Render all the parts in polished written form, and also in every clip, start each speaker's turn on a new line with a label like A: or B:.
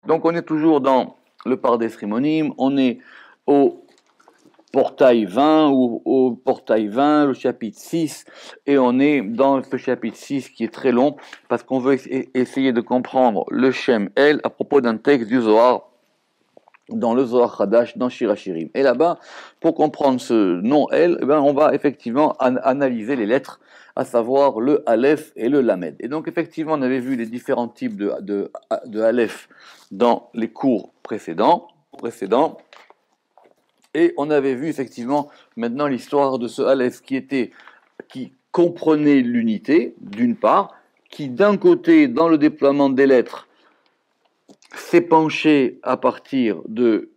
A: Donc on est toujours dans le Pardes Rimonim, on est au portail 20 ou au portail 20, le chapitre 6, et on est dans ce chapitre 6 qui est très long parce qu'on veut essayer de comprendre le Shem El à propos d'un texte du Zohar dans le Zohar Hadash, dans Shirachirim. Et là-bas, pour comprendre ce nom El, eh bien, on va effectivement analyser les lettres, à savoir le Aleph et le Lamed. Et donc effectivement, on avait vu les différents types de Aleph dans les cours précédents. Et on avait vu effectivement maintenant l'histoire de ce Aleph qui comprenait l'unité, d'une part, qui d'un côté, dans le déploiement des lettres, s'est penché à partir de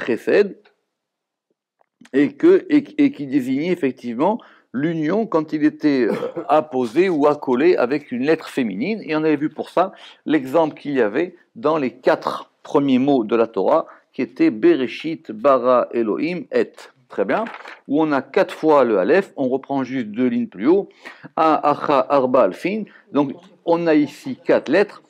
A: Chesed, et qui désignait effectivement l'union quand il était apposé ou accolé avec une lettre féminine. Et on avait vu pour ça l'exemple qu'il y avait dans les 4 premiers mots de la Torah, qui étaient Bereshit, Bara, Elohim, Et. Très bien. Où on a 4 fois le Aleph, on reprend juste 2 lignes plus haut. A, Acha, Arba, Alfin. Donc on a ici 4 lettres.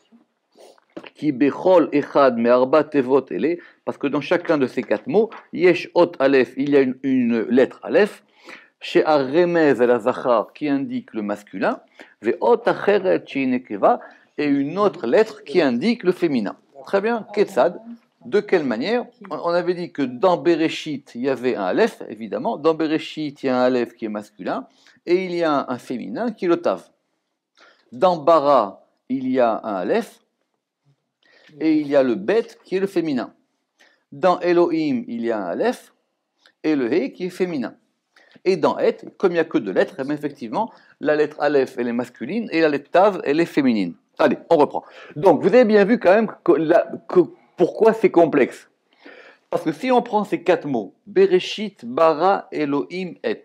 A: Qui bechol echad me arba tevot ele, parce que dans chacun de ces 4 mots, yesh ot aleph, il y a une lettre aleph, chez arremez el azachar qui indique le masculin, ve ot acheret chez nekeva, et une autre lettre qui indique le féminin. Très bien, ketzad. De quelle manière? On avait dit que dans Bereshit, il y avait un aleph, évidemment. Dans Bereshit, il y a un aleph qui est masculin, et il y a un féminin qui est le tav. Dans Bara, il y a un aleph, et il y a le bet qui est le féminin. Dans Elohim, il y a un aleph et le he qui est féminin. Et dans et, comme il n'y a que 2 lettres, eh bien, effectivement, la lettre aleph elle est masculine et la lettre tav elle est féminine. Allez, on reprend. Donc vous avez bien vu quand même pourquoi c'est complexe. Parce que si on prend ces 4 mots, Bereshit, Bara, Elohim, et,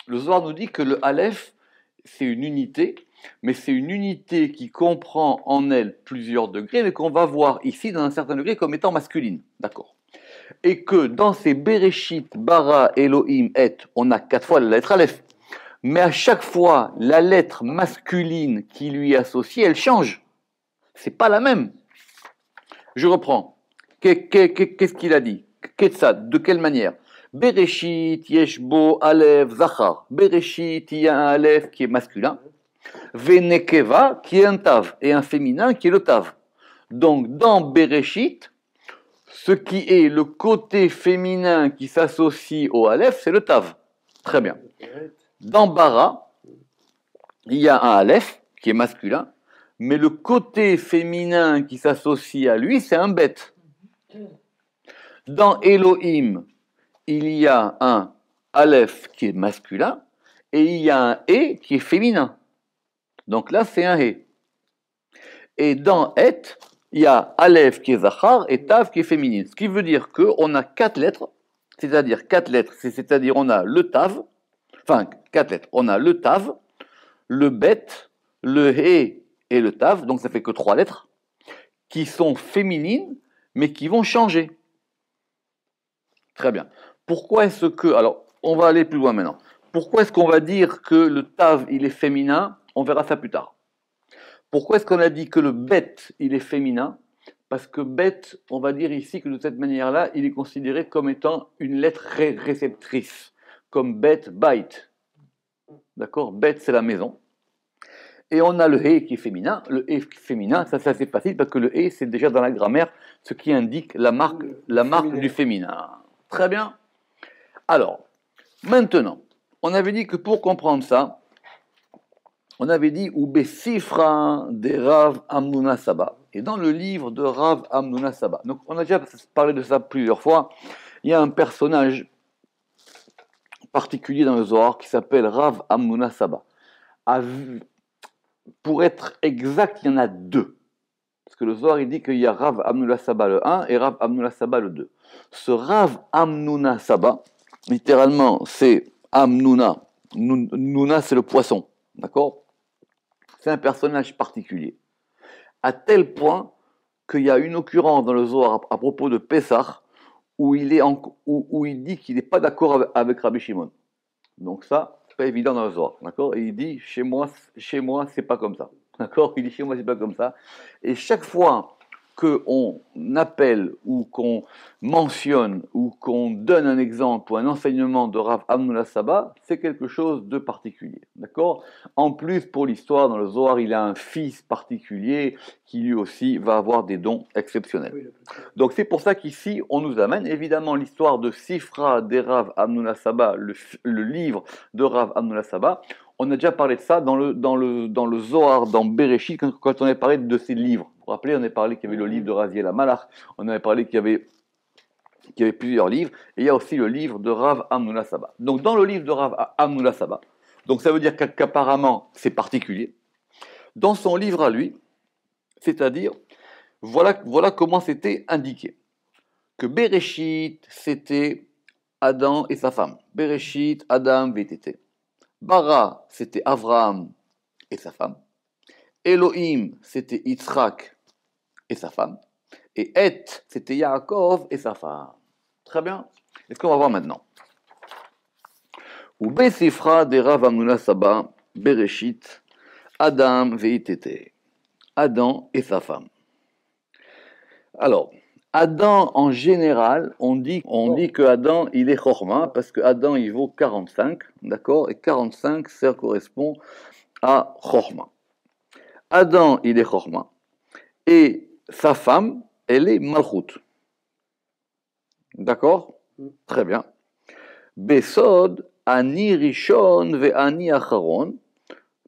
A: le Zohar nous dit que le aleph c'est une unité, mais c'est une unité qui comprend en elle plusieurs degrés, mais qu'on va voir ici dans un certain degré comme étant masculine. D'accord. Et que dans ces Bereshit, Bara, Elohim, Et, on a 4 fois la lettre Aleph. Mais à chaque fois, la lettre masculine qui lui est associée, elle change. C'est pas la même. Je reprends. Qu'est-ce qu'il a dit? Ketzad, de quelle manière? Bereshit, Yeshbo, Aleph, Zachar. Bereshit, il y a un Aleph qui est masculin. Venekeva, qui est un tav, et un féminin qui est le tav. Donc, dans Bereshit, ce qui est le côté féminin qui s'associe au Aleph, c'est le tav. Très bien. Dans Bara, il y a un Aleph qui est masculin, mais le côté féminin qui s'associe à lui, c'est un bet. Dans Elohim, il y a un Aleph qui est masculin, et il y a un E qui est féminin. Donc là, c'est un He. Et dans Et, il y a Aleph qui est Zachar et Tav qui est féminine. Ce qui veut dire qu'on a 4 lettres, c'est-à-dire on a le Tav, enfin 4 lettres, on a le Tav, le Bet, le He et le Tav, donc ça fait que 3 lettres, qui sont féminines, mais qui vont changer. Très bien. Pourquoi est-ce que, alors on va aller plus loin maintenant, pourquoi est-ce qu'on va dire que le Tav il est féminin? On verra ça plus tard. Pourquoi est-ce qu'on a dit que le bet, il est féminin? Parce que bet, on va dire ici que de cette manière-là, il est considéré comme étant une lettre réceptrice, comme bet, bite. D'accord? Bet, c'est la maison. Et on a le he qui est féminin. Le he féminin, ça c'est assez facile parce que le he, c'est déjà dans la grammaire ce qui indique la marque du féminin. Très bien. Alors, maintenant, on avait dit que pour comprendre ça, on avait dit Oube Sifra de Rav Amnuna Saba. Et dans le livre de Rav Amnuna Saba, donc on a déjà parlé de ça plusieurs fois, il y a un personnage particulier dans le Zohar qui s'appelle Rav Amnuna Saba. Pour être exact, il y en a 2. Parce que le Zohar il dit qu'il y a Rav Amnuna Saba le 1 et Rav Amnuna Saba le 2. Ce Rav Amnuna Saba, littéralement, c'est Amnuna. Nuna, c'est le poisson. D'accord? C'est un personnage particulier, à tel point qu'il y a une occurrence dans le Zohar à propos de Pessah où il dit qu'il n'est pas d'accord avec Rabbi Shimon. Donc ça, c'est pas évident dans le Zohar, d'accord? Et il dit chez moi, c'est pas comme ça. D'accord? Il dit chez moi, c'est pas comme ça. Et chaque fois qu'on appelle ou qu'on mentionne ou qu'on donne un exemple ou un enseignement de Rav Amnullah Saba, c'est quelque chose de particulier. D'accord? En plus, pour l'histoire, dans le Zohar, il a un fils particulier qui lui aussi va avoir des dons exceptionnels. Donc c'est pour ça qu'ici, on nous amène évidemment l'histoire de Sifra des Rav Amnullah Saba, le livre de Rav Amnullah Saba. On a déjà parlé de ça dans le Zohar, dans Bereshit, quand on a parlé de ces livres. Vous vous rappelez, on a parlé qu'il y avait le livre de Raziel Amalach, on avait parlé qu'il y avait plusieurs livres, et il y a aussi le livre de Rav Amnullah Saba. Donc dans le livre de Rav Amnullah Saba, donc ça veut dire qu'apparemment c'est particulier, dans son livre à lui, c'est-à-dire, voilà comment c'était indiqué. Que Bereshit, c'était Adam et sa femme. Bereshit, Adam, VTT. Bara, c'était Avraham et sa femme. Elohim, c'était Yitzhak et sa femme. Et Et, c'était Yaakov et sa femme. Très bien. Est-ce qu'on va voir maintenant? Ou Besifra de Rav Amnullah Saba, Bereshit, Adam VTT. Adam et sa femme. Alors, Adam, en général, on dit que Adam, il est Chorma, parce que Adam, il vaut 45, d'accord? Et 45, ça correspond à Chorma. Adam, il est Chorma. Et sa femme, elle est Malchut. D'accord? Très bien. Besod, Ani Rishon ve Ani Acharon,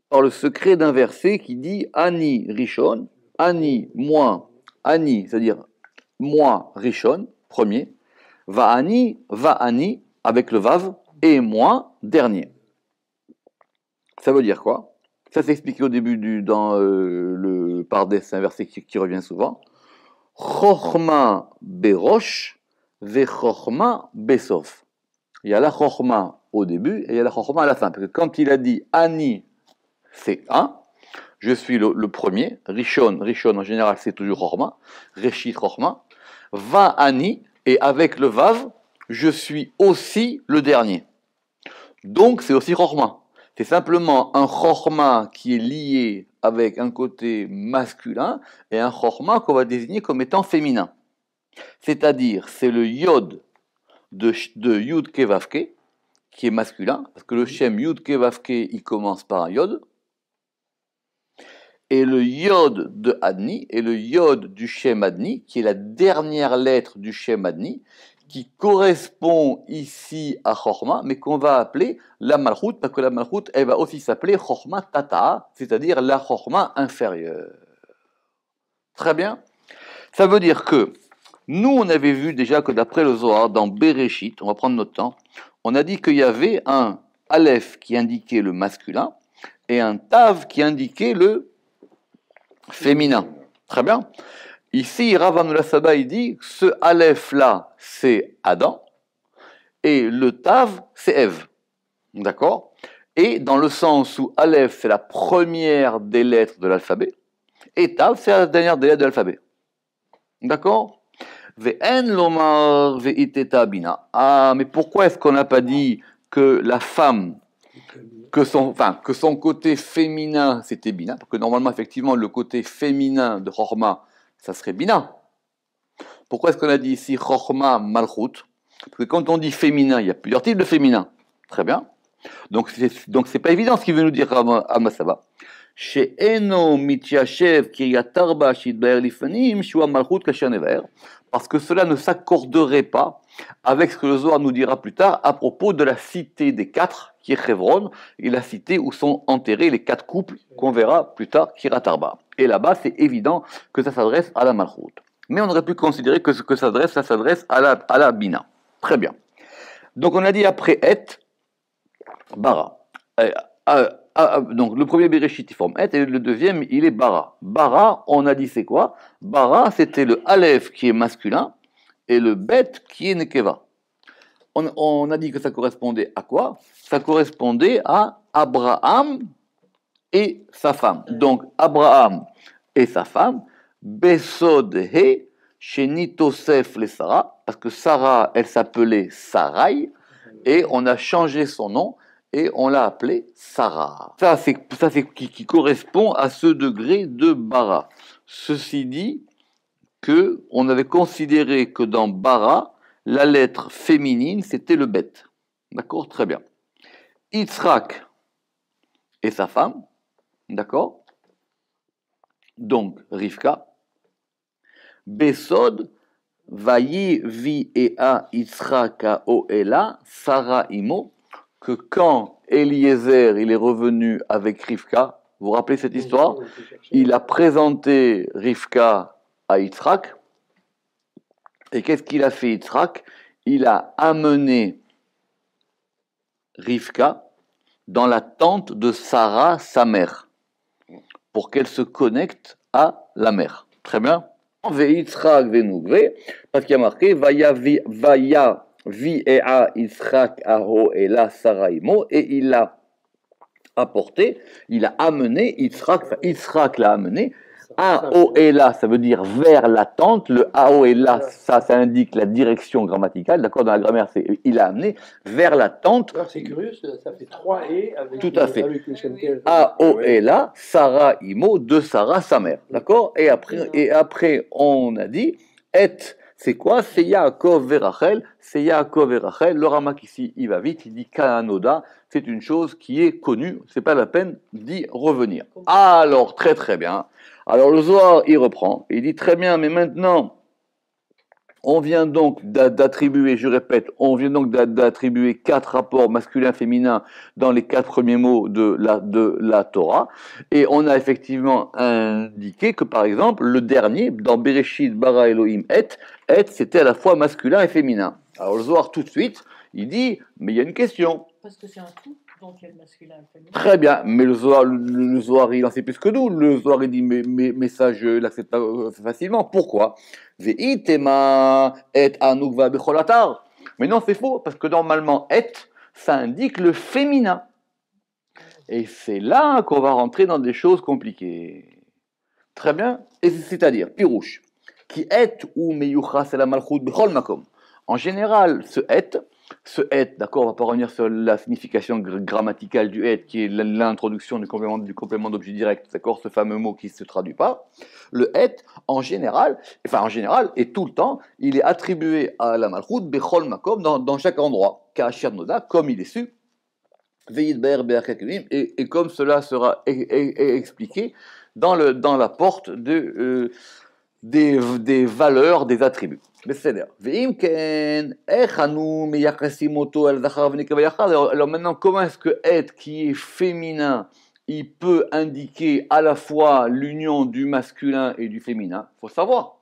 A: par le secret d'un verset qui dit Ani Rishon, Ani, moi, Ani, c'est-à-dire moi, Rishon, premier, Va'ani, avec le Vav, et moi, dernier. Ça veut dire quoi? Ça c'est expliqué au début dans le Pardes, c'est un verset qui revient souvent. Chochma berosh, ve chochma besof. Il y a la chochma au début et il y a la chochma à la fin. Parce que quand il a dit Ani, c'est un, je suis le premier, Rishon en général c'est toujours chochma, Reshit chochma. Va'ani, et avec le Vav, je suis aussi le dernier. Donc c'est aussi Chorma. C'est simplement un Chorma qui est lié avec un côté masculin et un Chorma qu'on va désigner comme étant féminin. C'est-à-dire, c'est le Yod de Yud Kevavke qui est masculin, parce que le Shem Yud Kevavke, il commence par un Yod. Et le Yod de Adni, et le Yod du Shem Adni, qui est la dernière lettre du Shem Adni, qui correspond ici à Chorma, mais qu'on va appeler la Malchut, parce que la Malchut, elle va aussi s'appeler Chorma Tata, c'est-à-dire la Chorma inférieure. Très bien. Ça veut dire que nous, on avait vu déjà que d'après le Zohar, dans Bereshit, on va prendre notre temps, on a dit qu'il y avait un Aleph qui indiquait le masculin et un Tav qui indiquait le féminin. Très bien. Ici, Rav Amnullah Saba, il dit que ce Aleph-là, c'est Adam, et le Tav, c'est Ève. D'accord? Et dans le sens où Aleph, c'est la première des lettres de l'alphabet, et Tav, c'est la dernière des lettres de l'alphabet. D'accord? Ve'en lomar ve'iteta bina. Ah, mais pourquoi est-ce qu'on n'a pas dit que la femme, que son côté féminin, c'était Bina, parce que normalement, effectivement, le côté féminin de Chorma, ça serait Bina. Pourquoi est-ce qu'on a dit ici Chorma Malchut? Parce que quand on dit féminin, il y a plusieurs types de féminin. Très bien. Donc c'est pas évident ce qu'il veut nous dire Amasaba. Chez Eno Mityachev Kiryatarba Shidbaer Lifanim Shua Malchut Kashanever. Parce que cela ne s'accorderait pas avec ce que le Zohar nous dira plus tard à propos de la cité des quatre, qui est Chevron, et la cité où sont enterrés les quatre couples qu'on verra plus tard, Kiryat Arba. Et là-bas, c'est évident que ça s'adresse à la Malchut. Mais on aurait pu considérer que ce que ça s'adresse à la Bina. Très bien. Donc on a dit après Et, Bara. Donc le premier Bereshit, il forme Et, et le deuxième, il est Bara. Bara, on a dit c'est quoi? Bara, c'était le Aleph qui est masculin et le Bet qui est Nekeva. On a dit que ça correspondait à quoi? Ça correspondait à Abraham et sa femme. Donc Abraham et sa femme, Besod He, Shenitosef le Sarah, parce que Sarah, elle s'appelait Sarai, et on a changé son nom, et on l'a appelé Sarah. Ça, c'est qui correspond à ce degré de bara. Ceci dit que on avait considéré que dans bara, la lettre féminine, c'était le bet. D'accord? Très bien. Yitzhak et sa femme, d'accord? Donc, Rivka. Besod, Vayi vi ea Yitzhak oela, Sarah imo, que quand Eliezer il est revenu avec Rivka, vous vous rappelez cette histoire? Il a présenté Rivka à Yitzhak, et qu'est-ce qu'il a fait Yitzhak? Il a amené Rivka dans la tente de Sarah, sa mère, pour qu'elle se connecte à la mère. Très bien. Yitzhak venugve, parce qu'il y a marqué Vaya vi ea Yitzhak aho ela Sarah imo, et il l'a apporté, il a amené Yitzhak l'a amené. Aoela, ça veut dire vers la tente. Le Aoela, ça indique la direction grammaticale. D'accord, dans la grammaire, c'est il a amené vers la tente.
B: Alors c'est curieux, ça fait 3 et avec,
A: tout à fait.
B: Avec le Shenkel.
A: Aoela, Sarah Imo, de Sarah, sa mère. D'accord, et après, on a dit et. C'est quoi? C'est Yaakov et Rachel. C'est Yaakov et Rachel. Le Ramak ici, il va vite. Il dit Kaanoda. C'est une chose qui est connue. C'est pas la peine d'y revenir. Alors, très très bien. Alors le Zohar, il reprend. Il dit très bien, mais maintenant, on vient donc d'attribuer, je répète, on vient donc d'attribuer 4 rapports masculins-féminins dans les 4 premiers mots de la Torah. Et on a effectivement indiqué que, par exemple, le dernier, dans Bereshit, Bara Elohim, et, c'était à la fois masculin et féminin. Alors le Zohar, tout de suite, il dit, mais il y a une question.
C: Parce que c'est un tout, donc il y a le masculin et le féminin.
A: Très bien, mais le Zohar, il en sait plus que nous. Le Zohar, il dit, mais ça, je l'accepte pas facilement. Pourquoi? Ve'itema et anukva becholatar. Mais non, c'est faux, parce que normalement, et, ça indique le féminin. Et c'est là qu'on va rentrer dans des choses compliquées. Très bien, et c'est-à-dire, pirouche, qui est ou meyucha c'est la malchut bechol makom. En général, ce est, d'accord, on va pas revenir sur la signification grammaticale du et, qui est l'introduction du complément d'objet direct, d'accord, ce fameux mot qui ne se traduit pas. Le et, en général, et tout le temps, il est attribué à la malchut bechol makom dans chaque endroit, ka'asher noda, comme il est su, et comme cela sera expliqué dans la porte des valeurs, des attributs. בסדר. ואם כן, איך אנו מייחסים אותו על זכר ונקבה יחד? Alors maintenant, comment est-ce que être qui est féminin, il peut indiquer à la fois l'union du masculin et du féminin? Il faut savoir.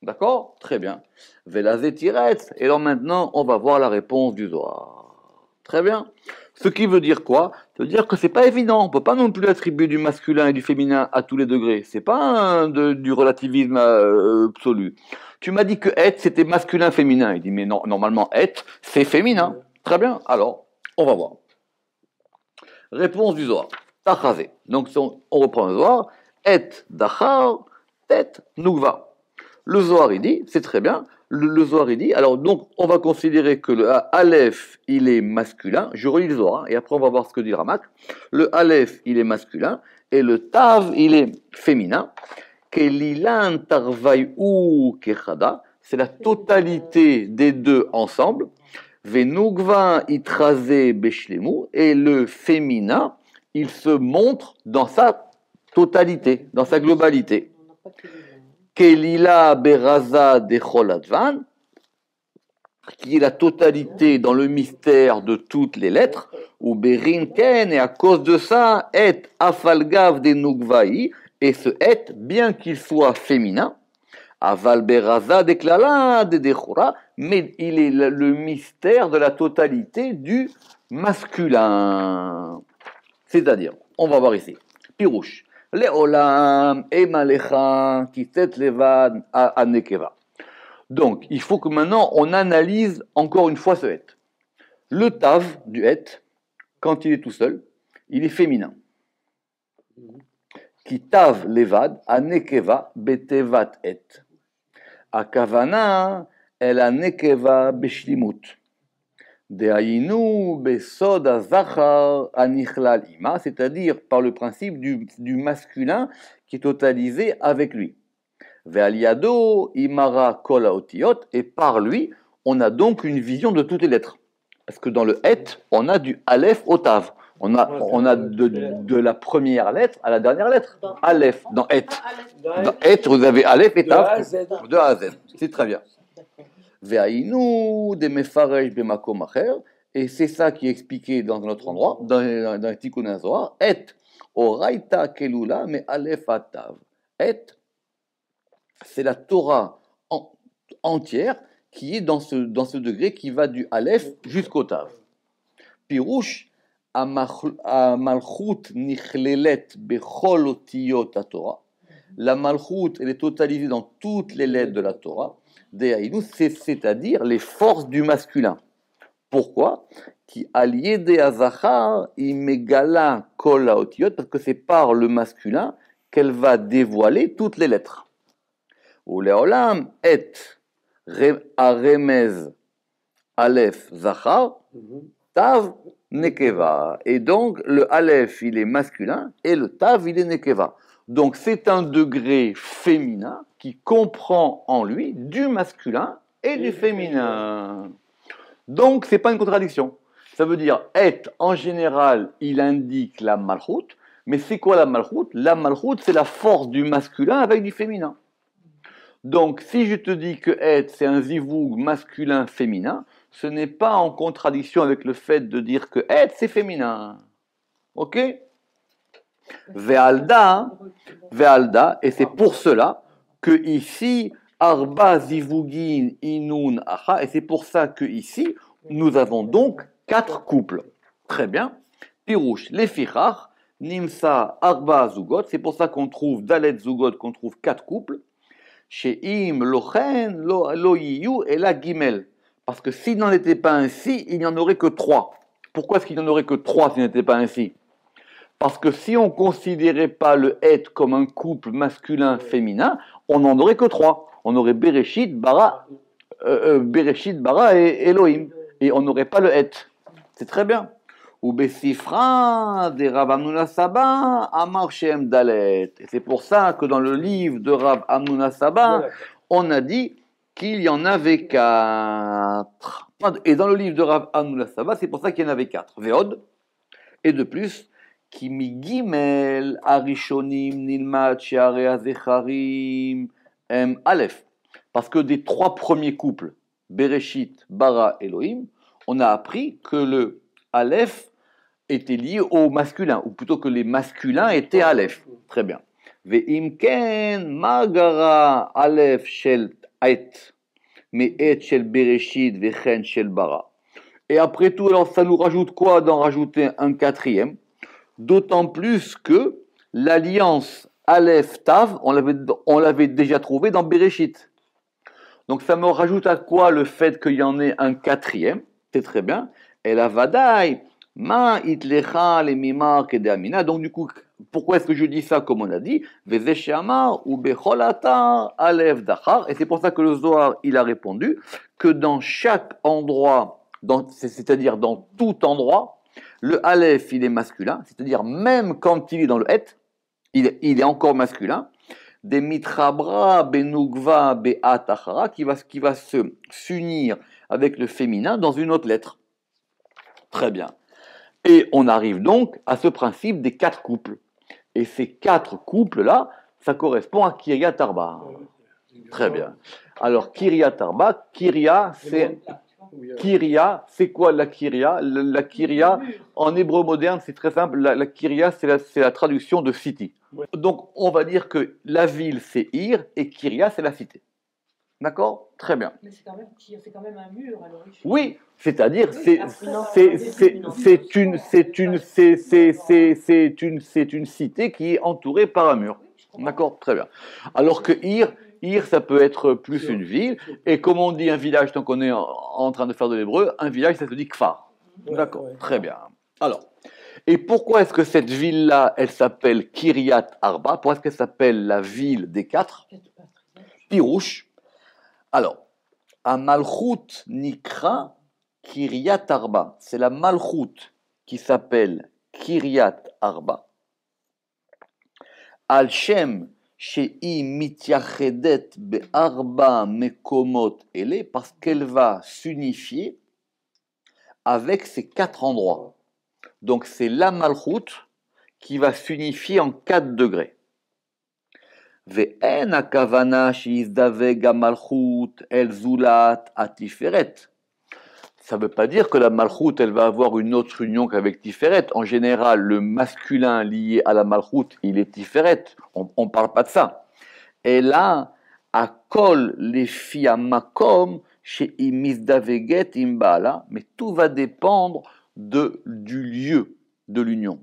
A: D'accord? Très bien. Velazé tiretz. Et alors maintenant, on va voir la réponse du Zohar. Très bien. Ce qui veut dire quoi? Ça veut dire que c'est pas évident. On peut pas non plus attribuer du masculin et du féminin à tous les degrés. C'est pas du relativisme absolu. Tu m'as dit que être c'était masculin-féminin. Il dit mais non, normalement être c'est féminin. Très bien. Alors on va voir. Réponse du Zohar. Tachazé. Donc on reprend le Zohar. Et dachar, tet nugva. Le Zohar il dit, c'est très bien. Le Zohar il dit, alors donc on va considérer que le Aleph il est masculin, je relis le Zohar, et après on va voir ce que dit Ramak. Le Aleph il est masculin, et le Tav il est féminin. Kelilan tarvayu kechada, c'est la totalité des deux ensemble. Venugva itraze beshlemu, et le féminin il se montre dans sa totalité, dans sa globalité. Kelila beraza de choladvan, qui est la totalité dans le mystère de toutes les lettres, ou berinken, et à cause de ça, et afalgav de nugvaï, et ce et, bien qu'il soit féminin, aval beraza de klala de dechora, mais il est le mystère de la totalité du masculin. C'est-à-dire, on va voir ici, pirouche. Leolam emalecha kitet levad anekeva. Donc, il faut que maintenant on analyse encore une fois ce et. Le tav du et, quand il est tout seul, il est féminin. Ki tav levad anekeva betevat et. Akavana el anekeva beshlimut. Dehainu besod hazachar anichlal ima, c'est-à-dire par le principe du masculin qui est totalisé avec lui. Ve'aliado imara kol haotiyot, et par lui, on a donc une vision de toutes les lettres. Parce que dans le et, on a du aleph au tav. On a de la première lettre à la dernière lettre. Aleph, dans et. Dans et, vous avez aleph et tav. De A à Z. C'est très bien. Ve'ainu de mefaresh bemakom acher, et c'est ça qui est expliqué dans un autre endroit, dans le Tikkun HaZohar. Et, oraita kelula me aleph atav. Et, c'est la Torah entière qui est dans ce degré qui va du Aleph jusqu'au Tav. Pirouche, Amalchut nichlelet bechol otiyot Torah. La Malchut, elle est totalisée dans toutes les lettres de la Torah. C'est-à-dire les forces du masculin. Pourquoi? Qui allié de Azachar, imegala kol haotiyot, parce que c'est par le masculin qu'elle va dévoiler toutes les lettres. Ou leolam et aremez aleph zachar tav nekeva. Et donc le aleph il est masculin et le tav il est nekeva. Donc c'est un degré féminin qui comprend en lui du masculin et du féminin. Donc c'est pas une contradiction. Ça veut dire et en général il indique la malchut, mais c'est quoi la malchut? La malchut c'est la force du masculin avec du féminin. Donc, si je te dis que et c'est un zivoug masculin-féminin, ce n'est pas en contradiction avec le fait de dire que et c'est féminin. Ok? Ve'alda, et c'est pour cela que ici, arba zivugin inun acha, et c'est pour ça que ici, nous avons donc 4 couples. Très bien. Pirouche, les fichach, nimsa, arba zugot, c'est pour ça qu'on trouve dalet zugot, qu'on trouve 4 couples. Chez Im, Lochen, Lo Yiyu et la Gimel. Parce que s'il n'en était pas ainsi, il n'y en aurait que 3. Pourquoi est-ce qu'il n'y en aurait que 3 s'il n'était pas ainsi? Parce que si on ne considérait pas le et comme un couple masculin-féminin, on n'en aurait que 3. On aurait Bereshit, Bara et Elohim. Et on n'aurait pas le et. C'est très bien. Ou Besifra de Rav Hamnuna Saba Amar Shem Dalet. Et c'est pour ça que dans le livre de Rav Hamnuna Saba, on a dit qu'il y en avait 4. Et dans le livre de Rav Hamnuna Saba, c'est pour ça qu'il y en avait 4. Veod. Et de plus, Kimi Gimel Arishonim Nilmat Sheare Azecharim Aleph. Parce que des 3 premiers couples, Bereshit, Bara, Elohim, on a appris que le Aleph était lié au masculin, ou plutôt que les masculins étaient Aleph. Très bien. Ve'imken magara Aleph shel et, mais et shel Bereshit vechen shel Bara. Et après tout, alors ça nous rajoute quoi d'en rajouter un 4e? D'autant plus que l'alliance Aleph-Tav, on l'avait déjà trouvé dans Bereshit. Donc ça me rajoute à quoi le fait qu'il y en ait un 4e? C'est très bien. Et la Vadaï, Ma itlecha le mimar kedeamina. Donc du coup, pourquoi est-ce que je dis ça comme on a dit? Vezeshamar ou becholata alev dachar. Et c'est pour ça que le Zohar il a répondu que dans chaque endroit, c'est-à-dire dans tout endroit, le aleph il est masculin, c'est-à-dire même quand il est dans le et, il est encore masculin. Des mitrabra benugva be'atachara qui va s'unir avec le féminin dans une autre lettre. Très bien. Et on arrive donc à ce principe des 4 couples. Et ces 4 couples-là, ça correspond à Kiryat Arba. Très bien. Alors, Kiryat Arba, Kirya, c'est quoi la Kirya? La Kirya, en hébreu moderne, c'est très simple. La Kirya, c'est la traduction de city. Donc, on va dire que la ville, c'est Ir, et Kirya, c'est la cité. D'accord? Très bien.
C: Mais c'est quand même un mur à l'origine.
A: Oui, c'est-à-dire c'est une cité qui est entourée par un mur. D'accord? Très bien. Alors que Ir, ça peut être plus une ville, et comme on dit un village, tant qu'on est en train de faire de l'hébreu, un village, ça se dit Kfar. D'accord? Très bien. Alors, et pourquoi est-ce que cette ville-là, elle s'appelle Kiryat Arba? Pourquoi est-ce qu'elle s'appelle la ville des 4? Pirouche. Alors, Amalchut Nikra Kiryat Arba. C'est la Malchut qui s'appelle Kiryat Arba. Al Shem Shei Mityachedet Be'arba Mekomot Ele, parce qu'elle va s'unifier avec ces 4 endroits. Donc c'est la Malchut qui va s'unifier en 4 degrés. Ve'en akavana shizdaveg Malchut el zulat atiferet. Ça ne veut pas dire que la Malchut, elle va avoir une autre union qu'avec Tiferet. En général, le masculin lié à la Malchut, il est Tiferet. On ne parle pas de ça. Et là, Akol les filles à Makom chez Imizdaveget Imbala, mais tout va dépendre du lieu de l'union.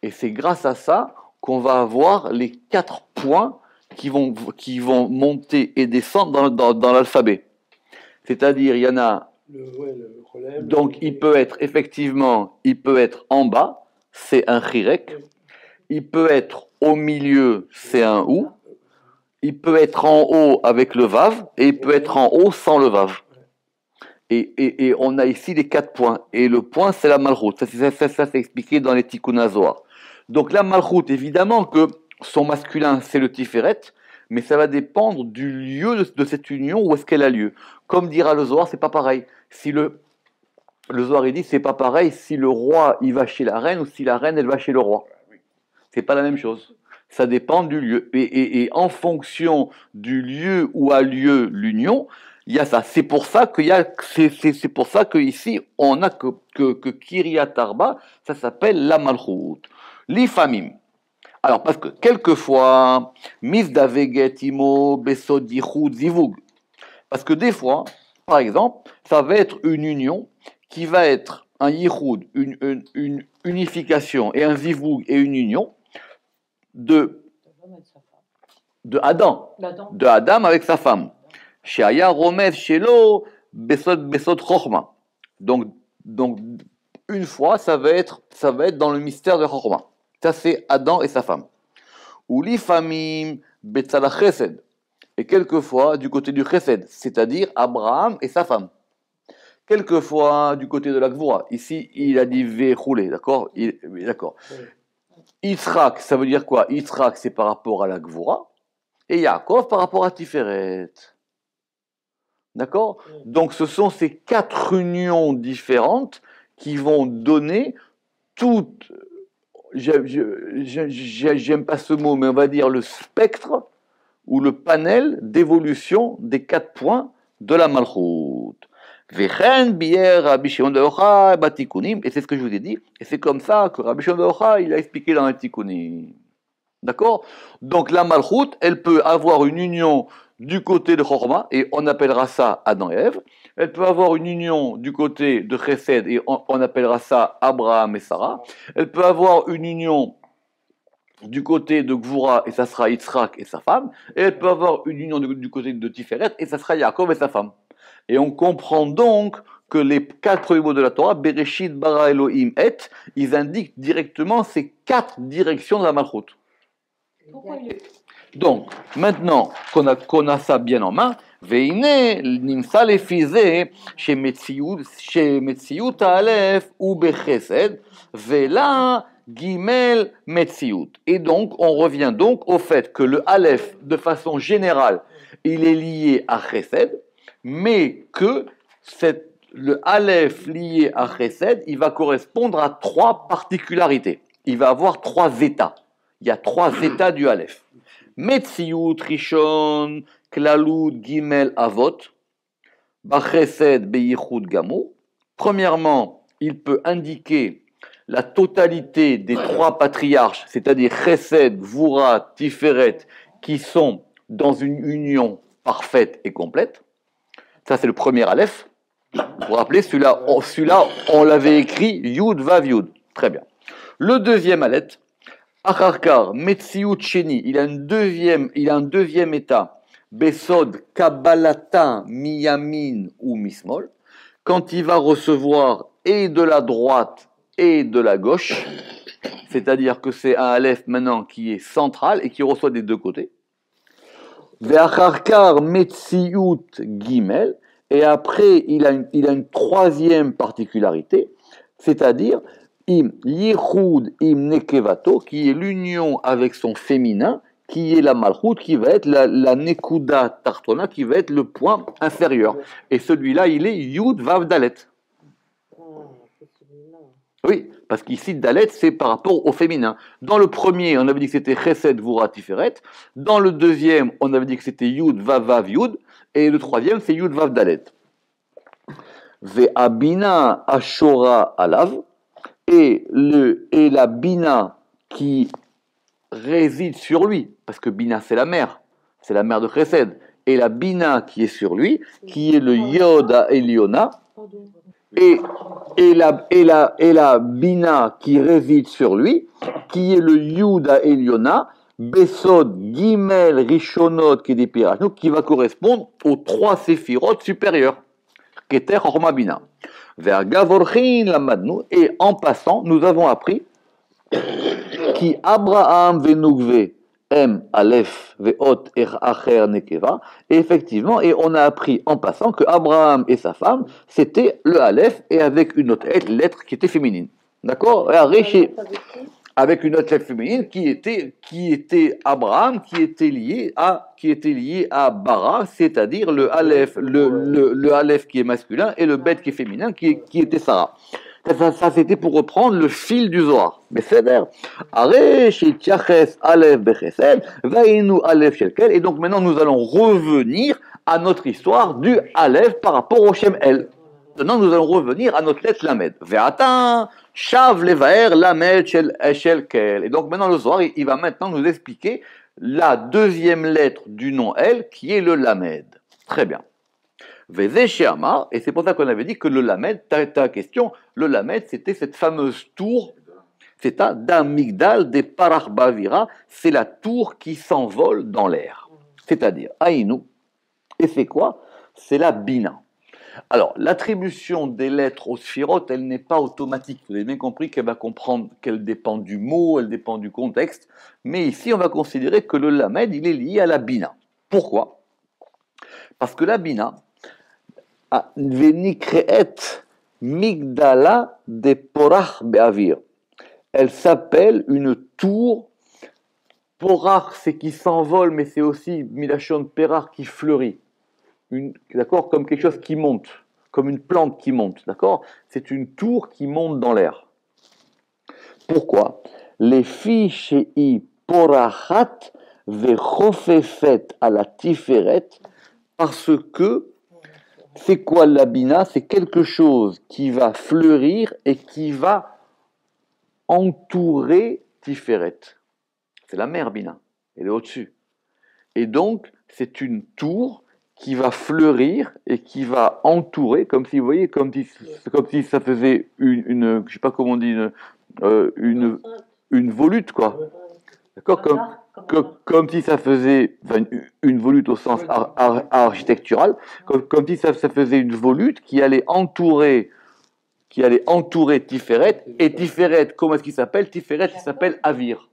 A: Et c'est grâce à ça qu'on va avoir les 4 points qui vont monter et descendre dans l'alphabet. C'est-à-dire, il y en a.
B: Le relève,
A: Donc, il peut être en bas, c'est un chirek. Il peut être au milieu, c'est un ou. Il peut être en haut avec le vav, et il peut être en haut sans le vav. Et on a ici les 4 points. Et le point, c'est la malchut. Ça c'est expliqué dans les Tikkun HaZohar. Donc, la malchut, évidemment que son masculin, c'est le tiferet, mais ça va dépendre du lieu de cette union, où est-ce qu'elle a lieu. Comme dira le Zohar, c'est pas pareil. Si le Zohar, il dit, c'est pas pareil si le roi, il va chez la reine, ou si la reine, elle va chez le roi. C'est pas la même chose. Ça dépend du lieu. Et en fonction du lieu où a lieu l'union, il y a ça. C'est pour ça c'est pour ça qu'ici, on a que Kiryat Arba, ça s'appelle la Malchut. L'Ifamim. Alors, parce que quelquefois, Mizdaveget imo besod yichud zivug. Parce que des fois, par exemple, ça va être une union qui va être un yichud, une unification, et un zivug et une union de Adam. De Adam avec sa femme. Sheaya romed shelo besod chochma. Donc, une fois, ça va être dans le mystère de chochma. Ça, c'est Adam et sa femme. Ou l'ifamim betzala chesed. Et quelquefois, du côté du chesed, c'est-à-dire Abraham et sa femme. Quelquefois, du côté de la gvura. Ici, il a dit vechoulé, d'accord. D'accord. Yitzhak, ça veut dire quoi? Yitzhak, c'est par rapport à la gvura. Et Yaakov, par rapport à Tiferet. D'accord? Donc, ce sont ces 4 unions différentes qui vont donner toute... J'aime pas ce mot, mais on va dire le spectre ou le panel d'évolution des 4 points de la Malchut. Et c'est ce que je vous ai dit, et c'est comme ça que Rabbi Shimon bar Yochai, il a expliqué dans les Tikkunim. D'accord? Donc la Malchut, elle peut avoir une union du côté de Chorma, et on appellera ça Adam et Ève. Elle peut avoir une union du côté de Chesed, et on appellera ça Abraham et Sarah. Elle peut avoir une union du côté de Gvura, et ça sera Yitzhak et sa femme. Et elle peut avoir une union du côté de Tiferet, et ça sera Yaakov et sa femme. Et on comprend donc que les 4 premiers mots de la Torah, Bereshit, Bara, Elohim, Et, ils indiquent directement ces 4 directions de la Malchut. Donc, maintenant qu'on a ça bien en main, Veine nimsa lefize shemetziut aleph ou bechesed vela gimel metziut. Et donc, on revient donc au fait que le aleph, de façon générale, il est lié à chesed, mais que le aleph lié à chesed, il va correspondre à 3 particularités. Il va avoir 3 états. Il y a 3 états du aleph. Metziut rishon klalut gimel avot bachesed beyichud gamur. Premièrement, il peut indiquer la totalité des 3 patriarches, c'est-à-dire chesed, gvura, tiferet, qui sont dans une union parfaite et complète. Ça, c'est le premier aleph. Vous vous rappelez, celui-là, on l'avait écrit Yud Vav Yud. Très bien. Le deuxième aleph, Acharkar, Metziut Sheni, il a un deuxième état, Besod, Kabbalata, Miyamin ou Mismol, quand il va recevoir et de la droite et de la gauche, c'est-à-dire que c'est un aleph maintenant qui est central et qui reçoit des 2 côtés. Ve'acharkar Metziut Gimel, Et après, il a une troisième particularité, c'est-à-dire im yichud im nekevato, qui est l'union avec son féminin, qui est la malchut, qui va être la nekuda tartona, qui va être le point inférieur. Et celui-là, il est yud vav dalet. Oui, parce qu'ici, dalet, c'est par rapport au féminin. Dans le premier, on avait dit que c'était chesed vura tiferet. Dans le deuxième, on avait dit que c'était yud vav vav yud. Et le troisième, c'est yud vav dalet. Ve'abina ashora alav. Et la bina qui réside sur lui, parce que bina, c'est la mère de chesed. Et la bina qui est sur lui, qui est le yod à Eliona. Et la bina qui réside sur lui, qui est le Yuda Eliona, Besod, Gimel, Rishonot, qui va correspondre aux trois séphirot supérieurs, Keter, Horma, Bina. Vers Gavorchin, la Madnou, et en passant, nous avons appris qui Abraham venugve M, Aleph, Veot, Acher, Nekeva. Et effectivement, et on a appris en passant que Abraham et sa femme, c'était le Aleph et avec une autre lettre qui était féminine. D'accord? Avec une autre lettre féminine qui était Abraham, qui était lié à Bara, c'est-à-dire le Aleph, le Aleph qui est masculin et le Bet qui est féminin, qui était Sarah. Ça, c'était pour reprendre le fil du Zohar. Beseder. Et donc maintenant, nous allons revenir à notre histoire du Aleph par rapport au Shem El. Maintenant, nous allons revenir à notre lettre Lamed. Ve'atan, shav levaer Lamed shel kel. Et donc maintenant, le Zohar, il va maintenant nous expliquer la deuxième lettre du nom El, qui est le Lamed. Très bien. Et c'est pour ça qu'on avait dit que le Lamed, ta question, le Lamed, c'était cette fameuse tour, c'est un d'Amigdal des Parach Bavira, c'est la tour qui s'envole dans l'air. C'est-à-dire, Aïnou. Et c'est quoi? C'est la Bina. Alors, l'attribution des lettres aux sphirotes, elle n'est pas automatique. Vous avez bien compris qu'elle va comprendre qu'elle dépend du mot, elle dépend du contexte. Mais ici, on va considérer que le Lamed, il est lié à la Bina. Pourquoi? Parce que la Bina, Venikreet Migdala de Porach Be'avir. Elle s'appelle une tour. Porach, c'est qui s'envole, mais c'est aussi Milachon Perach qui fleurit. D'accord, comme quelque chose qui monte, comme une plante qui monte. D'accord, c'est une tour qui monte dans l'air. Pourquoi? Les filles chez I Porachat Vechofefet à la Tiferet, parce que c'est quoi la Bina? C'est quelque chose qui va fleurir et qui va entourer Tiferet. C'est la mer Bina, elle est au-dessus. Et donc, c'est une tour qui va fleurir et qui va entourer, comme si, vous voyez, comme si ça faisait une je sais pas comment on dit, une volute, quoi. D'accord, comme si ça faisait une volute au sens architectural, comme si ça faisait une volute qui allait entourer Tiferet. Et Tiferet, comment est-ce qu'il s'appelle? Tiferet, il s'appelle Avir.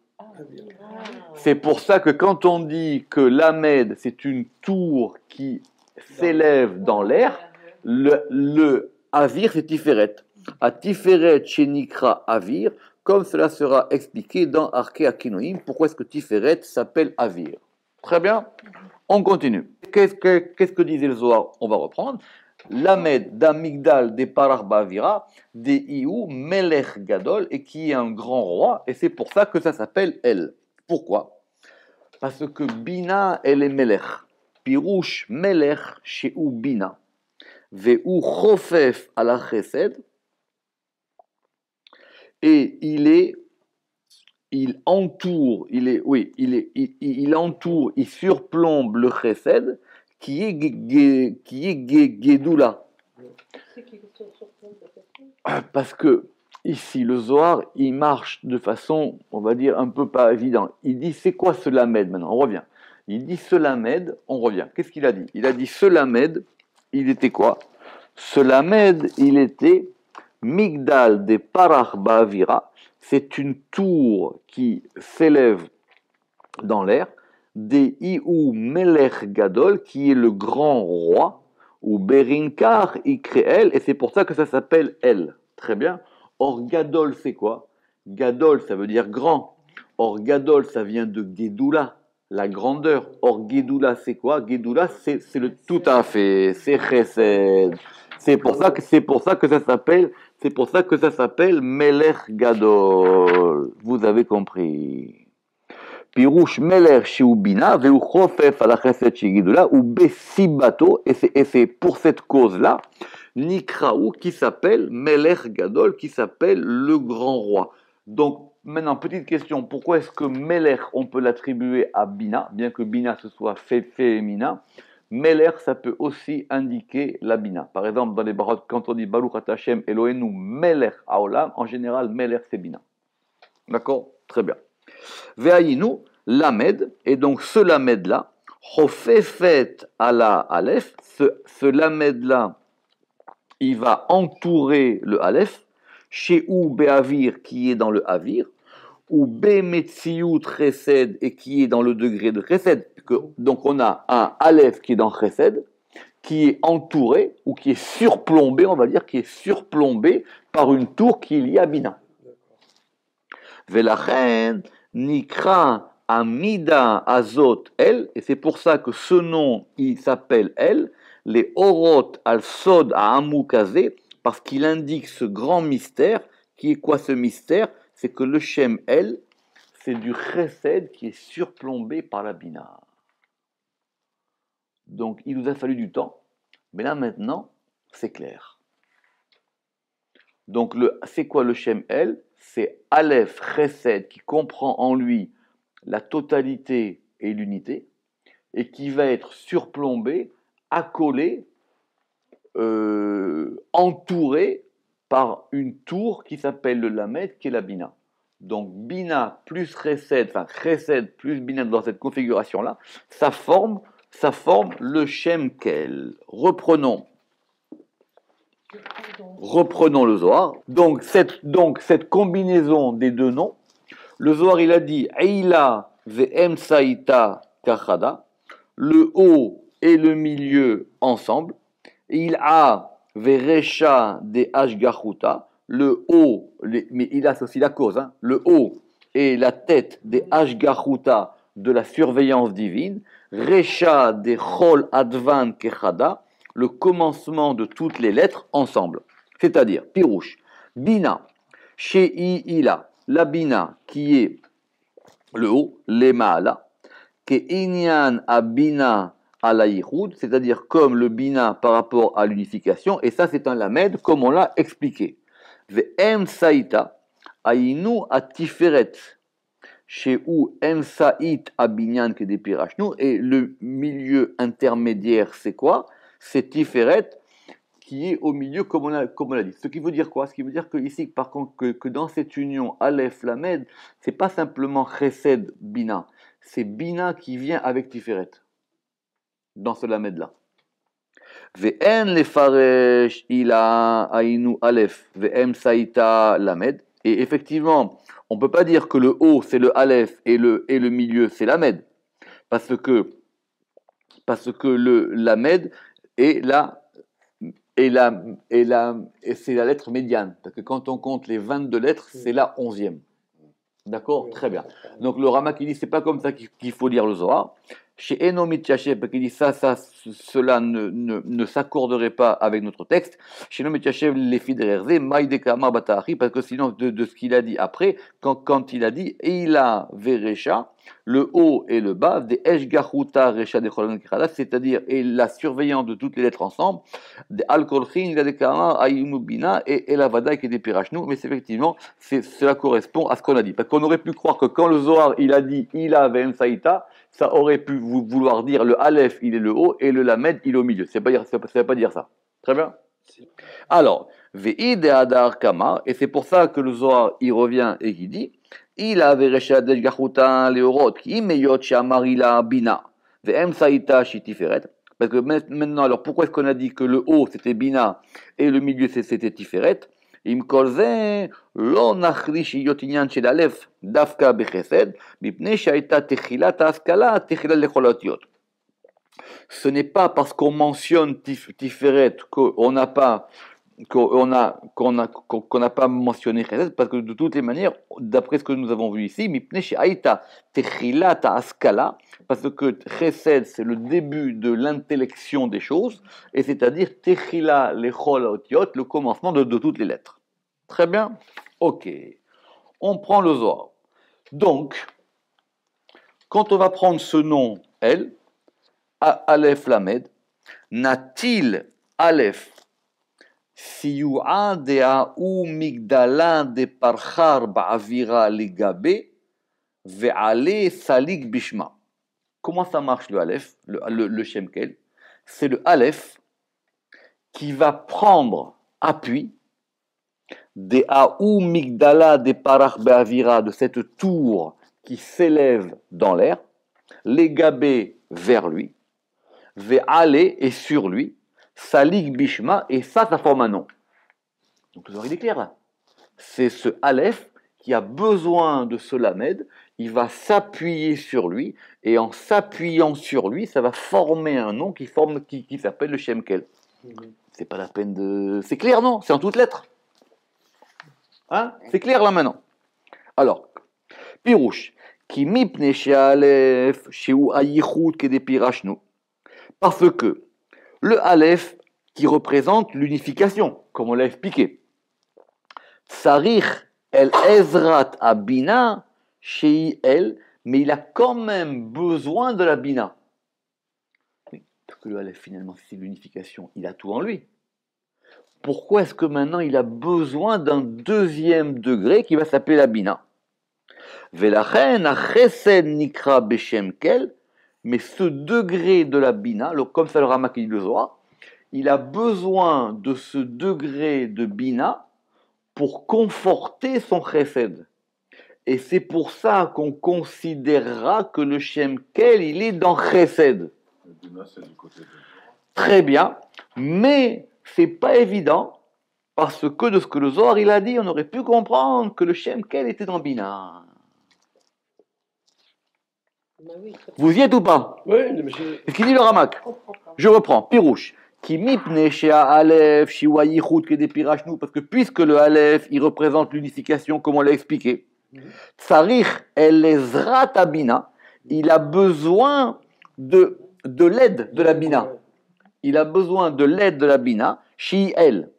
A: C'est pour ça que quand on dit que l'Amed, c'est une tour qui s'élève dans l'air, le Avir, c'est Tiferet. À Tiferet, Shenikra Avir, comme cela sera expliqué dans Arkei Akinoïm, pourquoi est-ce que Tiferet s'appelle Avir. Très bien, on continue. Qu'est-ce que disait le Zohar? On va reprendre. Lamed d'Amigdal des Parach Bavira, des Iou Melech Gadol, et qui est un grand roi, et c'est pour ça que ça s'appelle El. Pourquoi? Parce que Bina, elle est Melech. Pirouche Melech chez ou Bina. Ve'u Chofef à la Chesed, et il entoure, il surplombe le Chesed, qui est Gedoula. Parce que ici, le Zohar, il marche de façon, on va dire, un peu pas évidente. Il dit, c'est quoi ce Lamed maintenant? On revient. Il dit, ce Lamed, on revient. Qu'est-ce qu'il a dit? Il a dit, ce Lamed, il était quoi? Ce Lamed, il était Migdal de Parach Ba'avira. C'est une tour qui s'élève dans l'air. Des Iou Melech Gadol, qui est le grand roi, ou Berinkar, Ikreel, et c'est pour ça que ça s'appelle El. Très bien. Or, Gadol, c'est quoi? Gadol, ça veut dire grand. Or, Gadol, ça vient de Gedula, la grandeur. Or, Gedula, c'est quoi? Gedula, c'est le tout à fait, c'est Chesed. C'est pour ça que ça s'appelle Melech Gadol. Vous avez compris. Pirouche Meler Shiubina, Veu Chofef à la Chesed Shigidula, ou Besibato, et c'est pour cette cause-là, Nikraou qui s'appelle Melech Gadol, qui s'appelle le grand roi. Donc, maintenant, petite question, pourquoi est-ce que Melech, on peut l'attribuer à Bina, bien que Bina ce soit féminin? Melech, ça peut aussi indiquer la Bina. Par exemple, dans les baroques, quand on dit Baruch Ata Hashem Eloheinu Melech Haolam, en général, Melech c'est Bina. D'accord? Très bien. Ve'ayinu, Lamed, et donc ce Lamed-là, Chofefet ala Aleph, ce Lamed-là, il va entourer le Aleph, chez ou Be'avir, qui est dans le Avir, ou Be'metziut Chesed, et qui est dans le degré de Chesed. Donc on a un Aleph qui est dans Chesed, qui est entouré, ou qui est surplombé, on va dire, qui est surplombé par une tour qui est liée à Bina. Velachen, Nikra Amida Azot El, et c'est pour ça que ce nom, il s'appelle El, les Orot al Sod à Amoukazé, parce qu'il indique ce grand mystère, qui est quoi ce mystère? C'est que le Shem El, c'est du Chesed qui est surplombé par la Bina. Donc il nous a fallu du temps, mais là maintenant, c'est clair. Donc c'est quoi le Shem El? C'est Aleph Chesed qui comprend en lui la totalité et l'unité, et qui va être surplombé, accolé, entouré par une tour qui s'appelle le Lamed, qui est la Bina. Donc Bina plus Chesed, enfin Chesed plus Bina dans cette configuration-là, ça forme le Shem Kel. Reprenons le Zohar. Donc cette combinaison des deux noms, le Zohar il a dit Eila ve'em saïta kachada, le haut et le milieu ensemble. Il a ve'resha de ashgachuta, le haut, mais il associe la cause, le haut et la tête des ashgachuta, de la surveillance divine. Resha de chol advan kechada, le commencement de toutes les lettres ensemble. C'est-à-dire, Pirouche, Bina, Shei Ila, la Bina qui est le haut, Lemaala, Ke Inyan Abina ala Yichud, c'est-à-dire comme le Bina par rapport à l'unification, et ça c'est un Lamed comme on l'a expliqué. Ve'em Saïta, Ainu Atiferet, Sheu Em Saït Abinyan Kedepirachnu, et le milieu intermédiaire c'est quoi? C'est Tiferet, qui est au milieu, comme on l'a dit. Ce qui veut dire quoi? Ce qui veut dire que ici, par contre, que dans cette union Aleph Lamed, c'est pas simplement Chesed Bina, c'est Bina qui vient avec Tiferet dans ce Lamed là. Ve'en lefaresh ila ainu Aleph ve'em saïta Lamed, et effectivement, on peut pas dire que le haut c'est le Aleph et le milieu c'est Lamed, parce que le Lamed est là. Et c'est la lettre médiane. Parce que quand on compte les 22 lettres, c'est la 11e. D'accord? Très bien. Donc le Rama qui dit, c'est pas comme ça qu'il faut lire le Zohar. Chez Enomit Yashem, qui dit cela ne s'accorderait pas avec notre texte. Chez Enomit Yashem, les filles de Maïdekama Batahari, parce que sinon, de ce qu'il a dit après, quand il a dit, Eila Verecha, le haut et le bas, des Eshgachuta Recha de Cholan Kirada, c'est-à-dire et la surveillance de toutes les lettres ensemble, des Al-Kolchin, la Dekama, Ayumubina et la Vada qui est des Pirachnou, mais effectivement, cela correspond à ce qu'on a dit. Parce qu'on aurait pu croire que quand le Zohar, il a dit Ila Ve'em Saïta, ça aurait pu vouloir dire le Aleph, il est le haut, et le Lamed, il est au milieu. Ça ne veut pas dire ça. Très bien. Alors, Ve'id et Adar Kama, et c'est pour ça que le Zohar, il revient et il dit il avait Reshad Gachutan Leorot, qui meyot Shamarila Bina, Ve'em Saïta Shitiferet. Parce que maintenant, alors pourquoi est-ce qu'on a dit que le haut c'était Bina et le milieu c'était Tiferet? Im kolze lo nachrish yotinyan shel Aleph dafka bechesed, mipnei shaita techilat haskala techilat lecholatiot. Ce n'est pas parce qu'on mentionne Tiferet qu'on n'a pas mentionné Chesed, parce que de toutes les manières, d'après ce que nous avons vu ici, Mipnei she'aita techilat ha'askala, parce que Chesed c'est le début de l'intellection des choses, et c'est-à-dire Techila lechol haotiot, le commencement de toutes les lettres. Très bien. Ok. On prend le Zohar. Donc, quand on va prendre ce nom, El, Aleph Lamed, Natil Aleph, Siyu'a dea ou migdala de parchar ba'avira ligabe, ve'ale salik bishma. Comment ça marche le Aleph, le Shemkel? C'est le Aleph qui va prendre appui des Aou Migdala des Parach Be'avira, de cette tour qui s'élève dans l'air, les gabés vers lui, Ve'ale et sur lui, Salik Bishma, et ça forme un nom. Donc le Zohar il est clair là. C'est ce Aleph qui a besoin de ce Lamed, il va s'appuyer sur lui, et en s'appuyant sur lui, ça va former un nom qui s'appelle le Shemkel. C'est pas la peine de... C'est clair, non? C'est en toutes lettres. Hein? C'est clair là maintenant. Alors, Pirouche, qui mipne she'alef she'u ayichut kedepirashnu, parce que le Aleph qui représente l'unification, comme on l'a expliqué, Tsarich el ezrat abina shei el, mais il a quand même besoin de la bina. Parce que le Aleph finalement c'est l'unification, il a tout en lui. Pourquoi est-ce que maintenant il a besoin d'un deuxième degré qui va s'appeler la bina? Velachen achesed nikra beshem kel, mais ce degré de la bina, comme ça le Rama qui dit le Zohar, il a besoin de ce degré de bina pour conforter son chesed. Et c'est pour ça qu'on considérera que le Shem Kel, il est dans chesed.
D: Le bina, c'est du côté de...
A: Très bien, mais c'est pas évident, parce que de ce que le Zohar il a dit, on aurait pu comprendre que le Shem Kel était dans Bina. Vous y êtes ou pas?
B: Oui, mais je...
A: Ce qu'il dit le Ramak. Je reprends, Pirouche. Qui mipne chez Aleph, shiwa yichut kedepirashnu, parce que puisque le Aleph, il représente l'unification, comme on l'a expliqué, Tsarich el ezrat abina, il a besoin de l'aide de la Bina. Il a besoin de l'aide de la Bina, Shi El,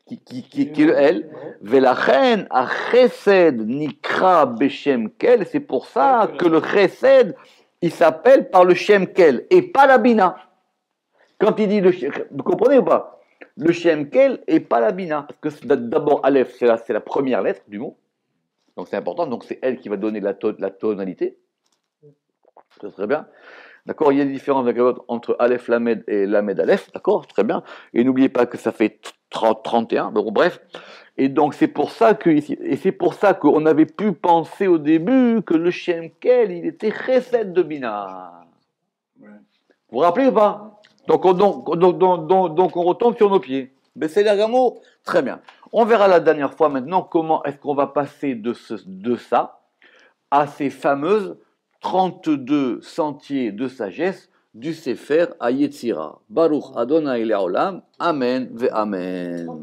A: qui est le El, Velachen a Chesed Nikra Beshem Kel, c'est pour ça que le Chesed, il s'appelle par le Shem Kel, et pas la Bina. Quand il dit vous comprenez ou pas? Le Shem Kel et pas la Bina, parce que d'abord Aleph, c'est la première lettre du mot, donc c'est important, donc c'est elle qui va donner la tonalité. C'est très bien. D'accord, il y a des différences entre Aleph Lamed et Lamed Aleph, d'accord, très bien. Et n'oubliez pas que ça fait 31, bon, bref. Et donc c'est pour ça qu'on avait pu penser au début que le Shem Kel, il était Chesed de Bina. Ouais. Vous vous rappelez ou pas? Donc on retombe sur nos pieds. Mais c'est l'ergamo, très bien. On verra la dernière fois maintenant comment est-ce qu'on va passer de ça à ces fameuses 32 sentiers de sagesse du Sefer à Yetzira. Baruch Adonai Le'olam. Amen ve Amen.